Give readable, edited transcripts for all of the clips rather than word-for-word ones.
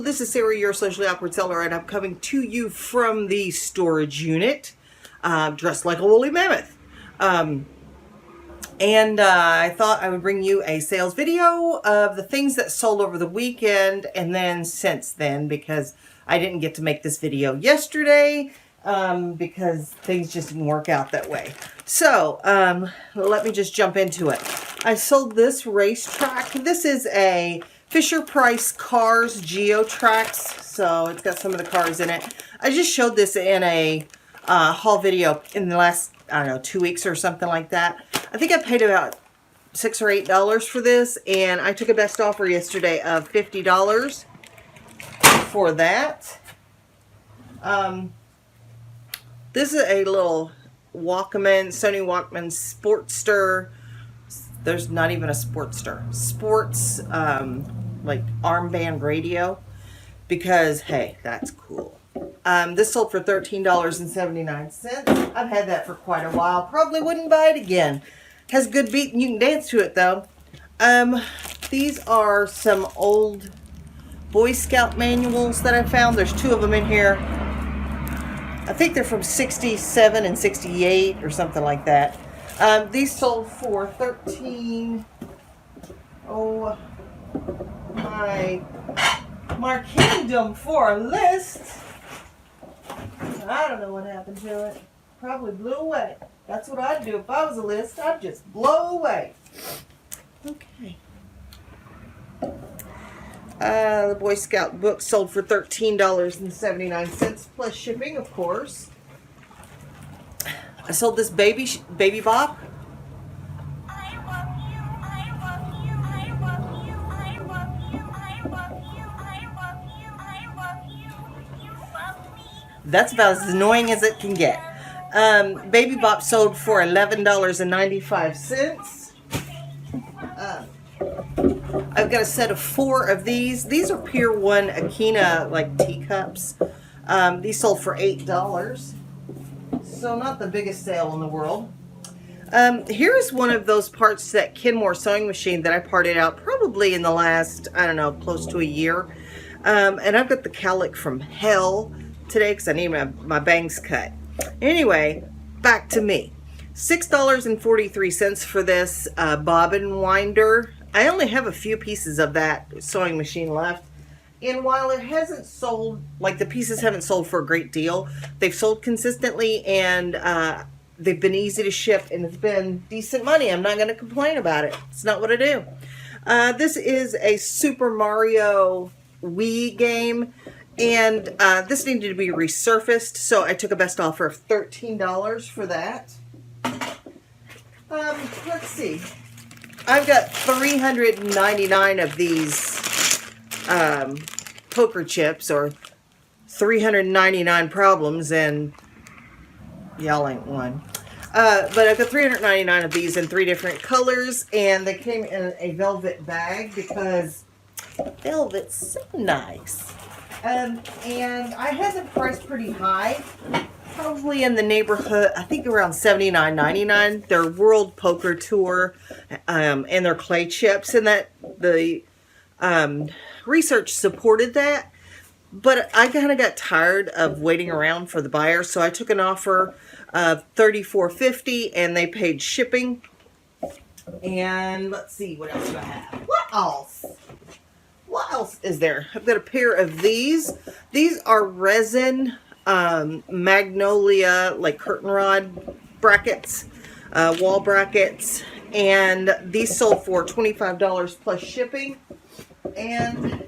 this is Sarah, your socially awkward seller, and I'm coming to you from the storage unit, dressed like a woolly mammoth. I thought I would bring you a sales video of the things that sold over the weekend and then since then, because I didn't get to make this video yesterday because things just didn't work out that way. So let me just jump into it. I sold this racetrack. This is a Fisher-Price Cars Geo-Tracks, so it's got some of the cars in it. I just showed this in a haul video in the last, I don't know, 2 weeks or something like that. I think I paid about $6 or $8 for this, and I took a best offer yesterday of $50 for that. This is a little Walkman, Sony Walkman Sportster. There's not even a Sportster. Sports, like armband radio, because hey, that's cool. This sold for $13.79. I've had that for quite a while. Probably wouldn't buy it again. Has a good beat and you can dance to it though. These are some old Boy Scout manuals that I found. There's 2 of them in here. I think they're from 67 and 68 or something like that. These sold for $13. Oh my kingdom for a list. I don't know what happened to it. Probably blew away. That's what I'd do if I was a list. I'd just blow away. Okay. The Boy Scout book sold for $13.79 plus shipping, of course. I sold this baby bop. That's about as annoying as it can get. Baby Bop sold for $11.95. I've got a set of 4 of these. These are Pier 1 Akina like teacups. These sold for $8. So not the biggest sale in the world. Here's one of those parts to that Kenmore sewing machine that I parted out probably in the last, I don't know, close to a year. And I've got the cowlick from hell today because I need my bangs cut. Anyway, back to me. $6.43 for this bobbin winder. I only have a few pieces of that sewing machine left. And while it hasn't sold, like the pieces haven't sold for a great deal, they've sold consistently and they've been easy to ship and it's been decent money. I'm not going to complain about it. It's not what I do. This is a Super Mario Wii game. And this needed to be resurfaced, so I took a best offer of $13 for that. Let's see. I've got 399 of these poker chips, or 399 problems, and y'all ain't one. But I've got 399 of these in 3 different colors, and they came in a velvet bag because velvet's so nice. And I had them priced pretty high, probably in the neighborhood, I think around $79.99. They're World Poker Tour, and they're clay chips, and that the research supported that. But I kind of got tired of waiting around for the buyer, so I took an offer of $34.50, and they paid shipping. And let's see, what else do I have? What else? What else is there? I've got a pair of these. These are resin magnolia, like curtain rod brackets, wall brackets. And these sold for $25 plus shipping. And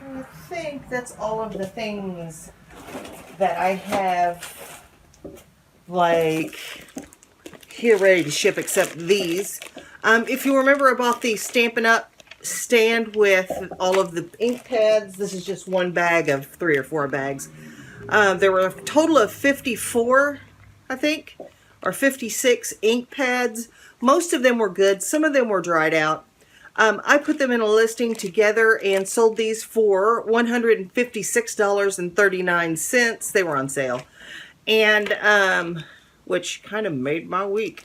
I think that's all of the things that I have, like, here ready to ship except these. If you remember, I bought the Stampin' Up! Stand with all of the ink pads. This is just one bag of 3 or 4 bags. There were a total of 54, I think, or 56 ink pads. Most of them were good. Some of them were dried out. I put them in a listing together and sold these for $156.39. They were on sale. And, which kind of made my week,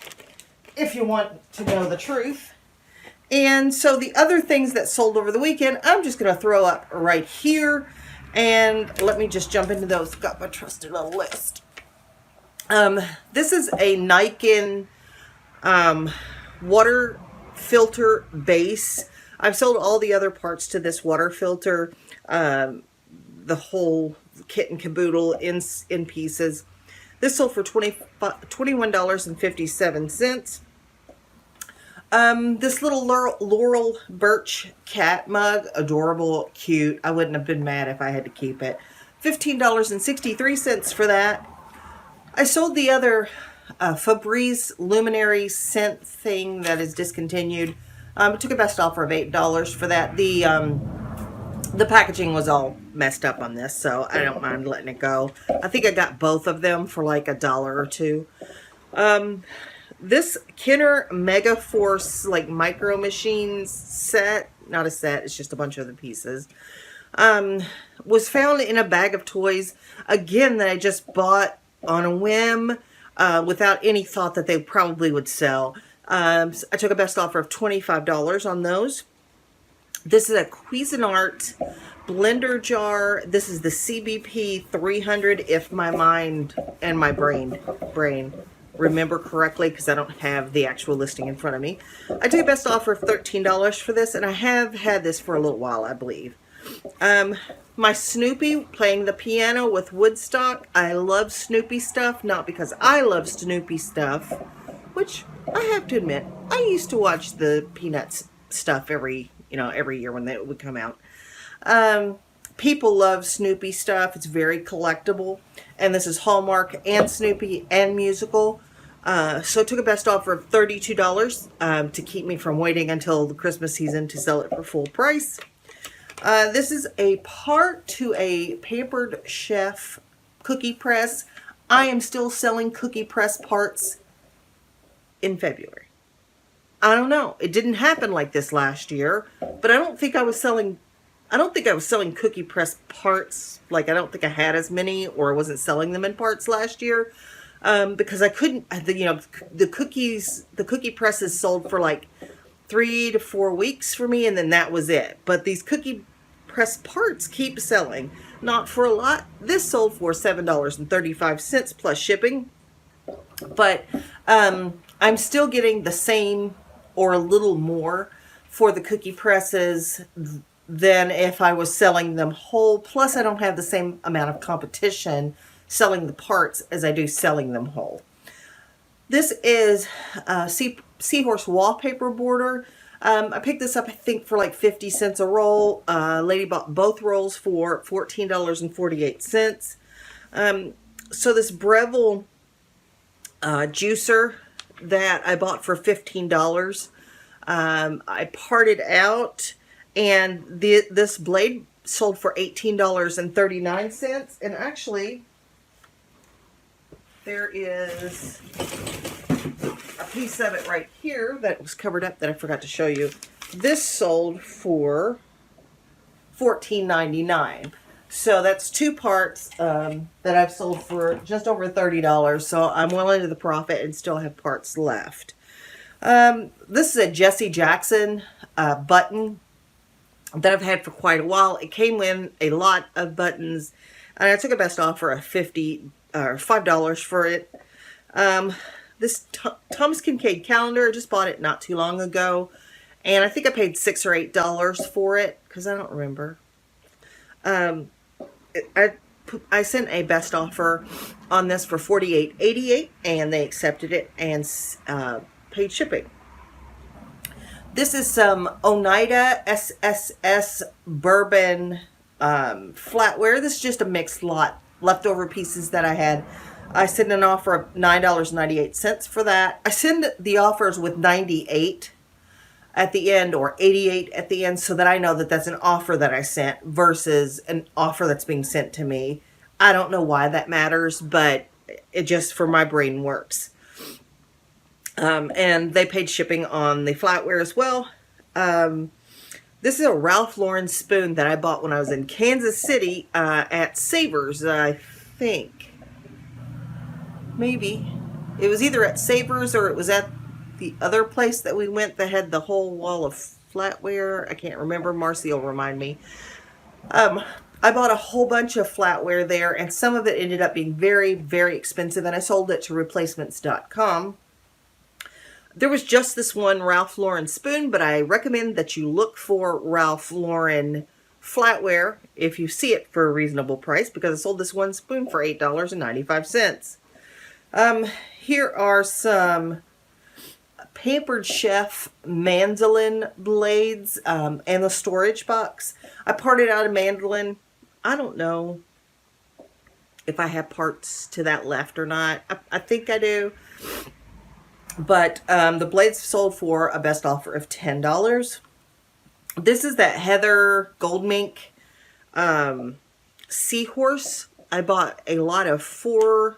if you want to know the truth. And so the other things that sold over the weekend, I'm just going to throw up right here. And let me just jump into those. Got my trusty little list. This is a Niken water filter base. I've sold all the other parts to this water filter, the whole kit and caboodle in pieces. This sold for $21.57. This little Laurel Birch cat mug, adorable, cute. I wouldn't have been mad if I had to keep it. $15.63 for that. I sold the other Febreze Luminary scent thing that is discontinued. Took a best offer of $8 for that. The packaging was all messed up on this, so I don't mind letting it go. I think I got both of them for like $1 or $2. This Kenner Mega Force like Micro Machines set, not a set, it's just a bunch of the pieces, was found in a bag of toys, again, that I just bought on a whim, without any thought that they probably would sell. I took a best offer of $25 on those. This is a Cuisinart blender jar. This is the CBP 300, if my mind and my brain remember correctly, because I don't have the actual listing in front of me. I took a best offer of $13 for this, and I have had this for a little while, I believe. My Snoopy playing the piano with Woodstock. I love Snoopy stuff, not because I love Snoopy stuff, which I have to admit, I used to watch the Peanuts stuff every year when it would come out. People love Snoopy stuff. It's very collectible. And this is Hallmark and Snoopy and musical. So I took a best offer of $32 to keep me from waiting until the Christmas season to sell it for full price. This is a part to a Pampered Chef cookie press. I am still selling cookie press parts in February. I don't know. It didn't happen like this last year, but I don't think I was selling cookie press parts. Like, I don't think I had as many, or wasn't selling them in parts last year, because I couldn't, the cookie presses sold for like 3 to 4 weeks for me, and then that was it. But these cookie press parts keep selling. Not for a lot. This sold for $7.35 plus shipping. But I'm still getting the same or a little more for the cookie presses than if I was selling them whole. Plus, I don't have the same amount of competition selling the parts as I do selling them whole. This is Seahorse Wallpaper Border. I picked this up, I think, for like 50 cents a roll. Lady bought both rolls for $14.48. So this Breville juicer that I bought for $15, I parted out, and this blade sold for $18.39. And actually, there is a piece of it right here that was covered up that I forgot to show you. This sold for $14.99. So that's 2 parts that I've sold for just over $30. So I'm well into the profit and still have parts left. This is a Jesse Jackson button that I've had for quite a while. It came in a lot of buttons, and I took a best offer of $5 for it. This Thomas Kincaid calendar, I just bought it not too long ago, and I think I paid $6 or $8 for it, because I don't remember. I sent a best offer on this for $48.88, and they accepted it and paid shipping. This is some Oneida SSS bourbon flatware. This is just a mixed lot, leftover pieces that I had. I sent an offer of $9.98 for that. I send the offers with 98 at the end or 88 at the end, so that I know that that's an offer that I sent versus an offer that's being sent to me. I don't know why that matters, but it just, for my brain, works. And they paid shipping on the flatware as well. This is a Ralph Lauren spoon that I bought when I was in Kansas City at Savers, I think. Maybe. It was either at Savers or it was at the other place that we went that had the whole wall of flatware. I can't remember. Marcy will remind me. I bought a whole bunch of flatware there, and some of it ended up being very, very expensive, and I sold it to replacements.com. There was just this one Ralph Lauren spoon, but I recommend that you look for Ralph Lauren flatware if you see it for a reasonable price, because I sold this one spoon for $8.95. Here are some Pampered Chef mandolin blades and the storage box. I parted out a mandolin. I don't know if I have parts to that left or not. I think I do. But the blades sold for a best offer of $10. This is that Heather Gold Mink seahorse. I bought a lot of 4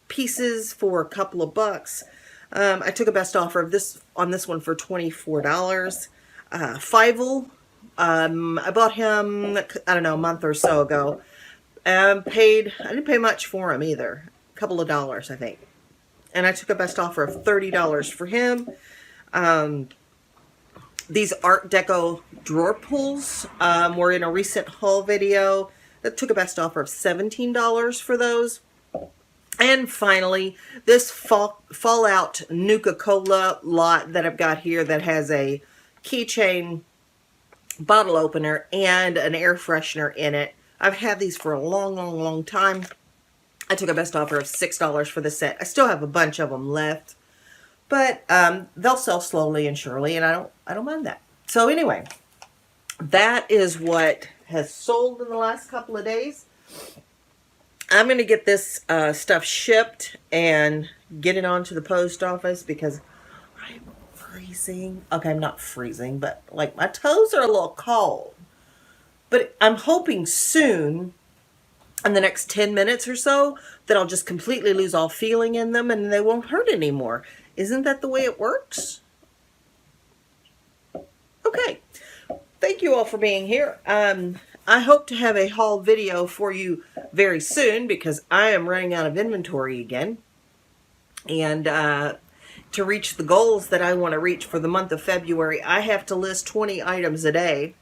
pieces for a couple of bucks. I took a best offer of this on this one for $24. Fievel, I bought him, I don't know, a month or so ago. I didn't pay much for him either. A couple of dollars, I think. And I took a best offer of $30 for him. These Art Deco drawer pulls were in a recent haul video. I took a best offer of $17 for those. And finally, this Fallout Nuka-Cola lot that I've got here that has a keychain bottle opener and an air freshener in it. I've had these for a long, long, long time. I took a best offer of $6 for the set. I still have a bunch of them left, but they'll sell slowly and surely, and I don't mind that. So anyway, that is what has sold in the last couple of days. I'm going to get this stuff shipped and get it onto the post office because I'm freezing. Okay, I'm not freezing, but like my toes are a little cold. But I'm hoping soon, in the next 10 minutes or so, that I'll just completely lose all feeling in them and they won't hurt anymore. Isn't that the way it works? Okay. Thank you all for being here. I hope to have a haul video for you very soon because I am running out of inventory again. And to reach the goals that I want to reach for the month of February, I have to list 20 items a day.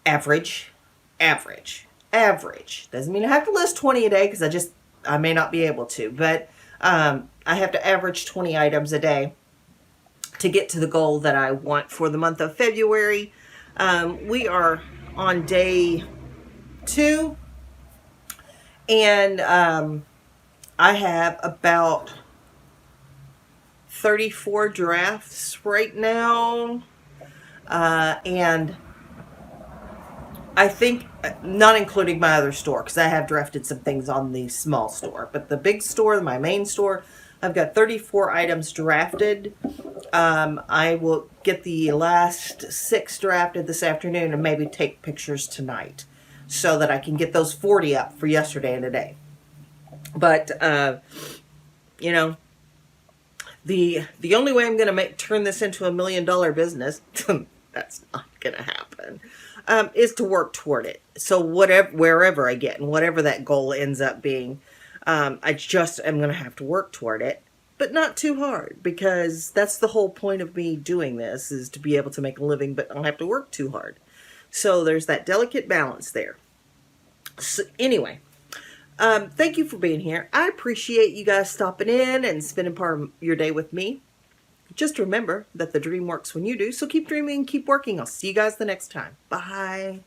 Average. Doesn't mean I have to list 20 a day because I may not be able to. But I have to average 20 items a day to get to the goal that I want for the month of February. We are on day 2, and I have about 34 drafts right now, and I think, not including my other store, because I have drafted some things on the small store, but the big store, my main store, I've got 34 items drafted. I will get the last 6 drafted this afternoon and maybe take pictures tonight so that I can get those 40 up for yesterday and today. But, you know, the only way I'm going to turn this into $1 million business, that's not going to happen, is to work toward it. So wherever I get and whatever that goal ends up being, I just am going to have to work toward it, but not too hard, because that's the whole point of me doing this, is to be able to make a living, but I don't have to work too hard. So there's that delicate balance there. So anyway, thank you for being here. I appreciate you guys stopping in and spending part of your day with me. Just remember that the dream works when you do, so keep dreaming, keep working. I'll see you guys the next time. Bye.